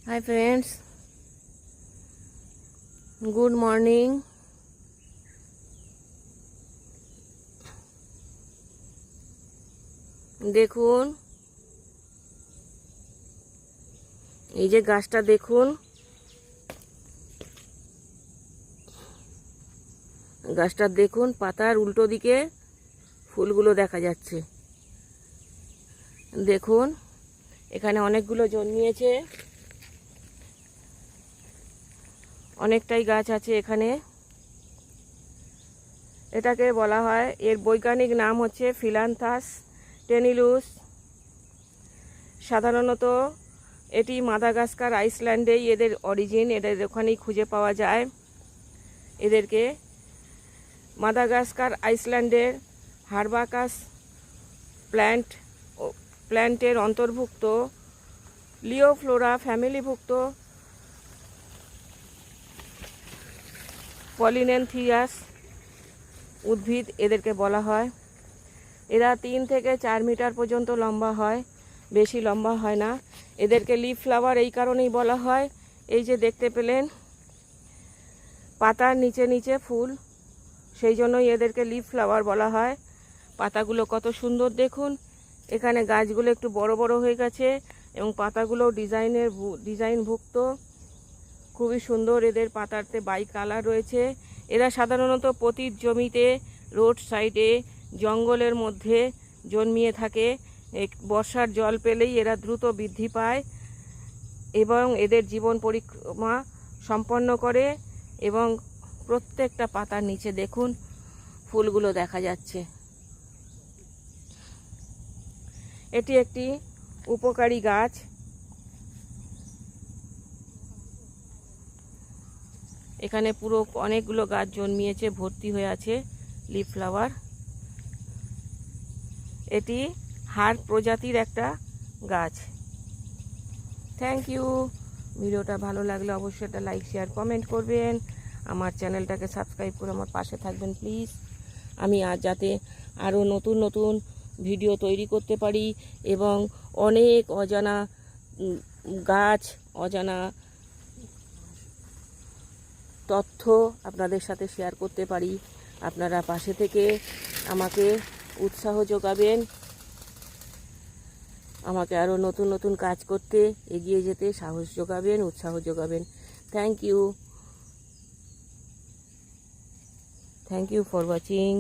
Hi friends, good morning. দেখুন এই যে গাছটা দেখুন, গাছটা দেখুন, পাতার উল্টো দিকে ফুলগুলো দেখা যাচ্ছে। দেখুন এখানে অনেকগুলো জন্মিয়েছে, অনেকটাই গাছ আছে এখানে। এটাকে বলা হয়, এর বৈজ্ঞানিক নাম হচ্ছে ফিলান্থাস টেনিলুস। সাধারণত এটি মাদাগাস্কার আইসল্যান্ডেই এদের অরিজিন, এদের ওখানেই খুঁজে পাওয়া যায়। এদেরকে মাদাগাস্কার আইসল্যান্ডের হারবাকাস প্ল্যান্টের অন্তর্ভুক্ত লিওফ্লোরা ফ্যামিলিভুক্ত পলিনেনথিয়াস উদ্ভিদ এদেরকে বলা হয়। এরা 3 থেকে 4 মিটার পর্যন্ত লম্বা হয়, বেশি লম্বা হয় না। এদেরকে লিফ ফ্লাওয়ার এই কারণেই বলা হয়, এই যে দেখতে পেলেন পাতার নিচে নিচে ফুল, সেই জন্যই এদেরকে লিফ ফ্লাওয়ার বলা হয়। পাতাগুলো কত সুন্দর দেখুন, এখানে গাছগুলো একটু বড় বড় হয়ে গেছে এবং পাতাগুলো ডিজাইনভুক্ত, খুবই সুন্দর। এদের পাতাতে বাই কালার রয়েছে। এরা সাধারণত পতিত জমিতে, রোড সাইডে, জঙ্গলের মধ্যে জন্মিয়ে থাকে। বর্ষার জল পেলেই এরা দ্রুত বৃদ্ধি পায় এবং এদের জীবন পরিক্রমা সম্পন্ন করে। এবং প্রত্যেকটা পাতার নিচে দেখুন ফুলগুলো দেখা যাচ্ছে। এটি একটি উপকারী গাছ। এখানে পুরো অনেকগুলো গাছ জন্মিয়েছে, ভর্তি হয়ে আছে লিফ ফ্লাওয়ার। এটি হার প্রজাতির একটা গাছ। Thank you. ভিডিওটা ভালো লাগলে অবশ্যই একটা লাইক, শেয়ার, কমেন্ট করবেন। আমার চ্যানেলটাকে সাবস্ক্রাইব করে আমার পাশে থাকবেন প্লিজ। আমি যাতে আরও নতুন নতুন ভিডিও তৈরি করতে পারি এবং অনেক অজানা গাছ, অজানা তথ্য আপনাদের সাথে শেয়ার করতে পারি। আপনারা পাশে থেকে আমাকে উৎসাহ যোগাবেন, আমাকে আরও নতুন নতুন কাজ করতে, এগিয়ে যেতে সাহস যোগাবেন, উৎসাহ যোগাবেন। Thank you for watching.